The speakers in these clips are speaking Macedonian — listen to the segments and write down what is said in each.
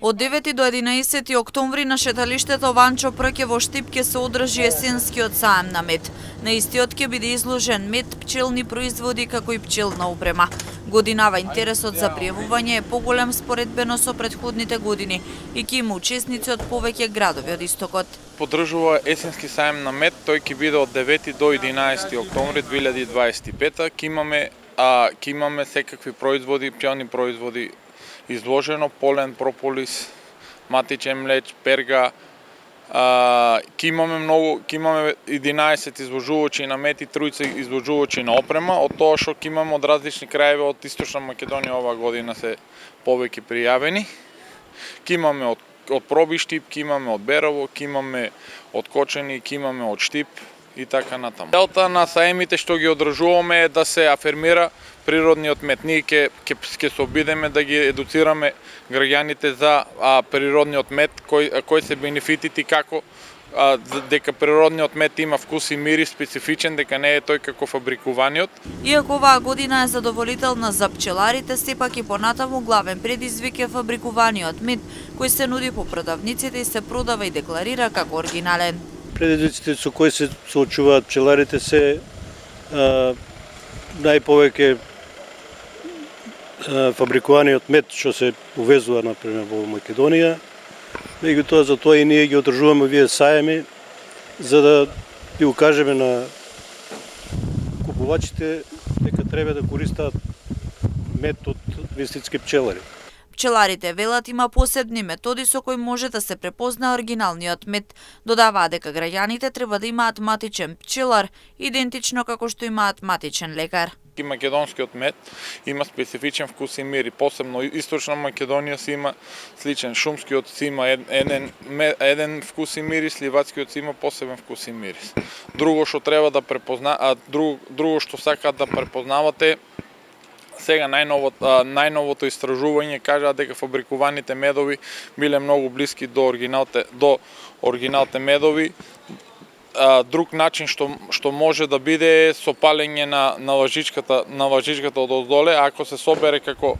Од 9 до 11 октомври на шеталиштето Ванчо Прке во Штип ќе се одржи есенскиот саем на мед. На истиот ќе биде изложен мед, пчелни производи како и пчелна опрема. Годинава интересот за пријавување е поголем споредбено со претходните години и ќе има учесници од повеќе градови од истокот. Подржува есенски саем на мед, тој ќе биде од 9 до 11 октомври 2025. Ќе имаме секакви производи, пчелни производи изложено, полен, прополис, матичен млеч, перга. Ќе имаме 11 изложувачи на мед и 3 изложувачи на опрема, од тоа што ќе имаме од различни краеви од Источна Македонија оваа година се повеќе пријавени. Ќе имаме од Проби Штип, ќе имаме од Берово, ќе имаме од Кочани, ќе имаме од Штип и така натаму. Целта на саемите што ги одржуваме е да се афирмира природниот мед. Ние ќе се обидеме да ги едуцираме граѓаните за природниот мед, кои се бенефитите, како дека природниот мед има вкус и мирис специфичен, дека не е тој како фабрикуваниот. Иако оваа година е задоволителна за пчеларите, сепак и понатаму главен предизвик е фабрикуваниот мед, кој се нуди по продавниците и се продава и декларира како оригинален. Предизвиците со кои се соочуваат пчеларите се најповеќе фабрикуваниот мед што се увезува например во Македонија. Меѓутоа за тоа и ние ги одржуваме овие саеми за да ги укажеме на купувачите дека треба да користат мед од вистински пчелари. Пчеларите велат има посебни методи со кои може да се препознае оригиналниот мед. Додаваат дека граѓаните треба да имаат матичен пчелар, идентично како што имаат матичен лекар. И македонскиот мед има специфичен вкус и мири, посебно Источна Македонија си има сличен, шумскиот си има еден вкус и мирис, ливацкиот си има посебен вкус и мирис. Друго што треба да друго што сакаат да препознавате, сега најновото истражување кажа дека фабрикуваните медови биле многу блиски до оригиналните медови. Друг начин што може да биде е со палење на лажичката од оздоле, ако се собере како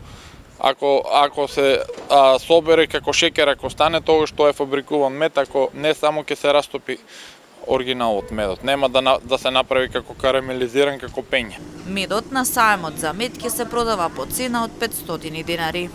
шеќер, ако стане тогаш што е фабрикуван мед, ако не само ќе се растопи оригиналот медот, нема да се направи како карамелизиран, како пење. Медот на саемот за мед ќе се продава по цена од 500 денари.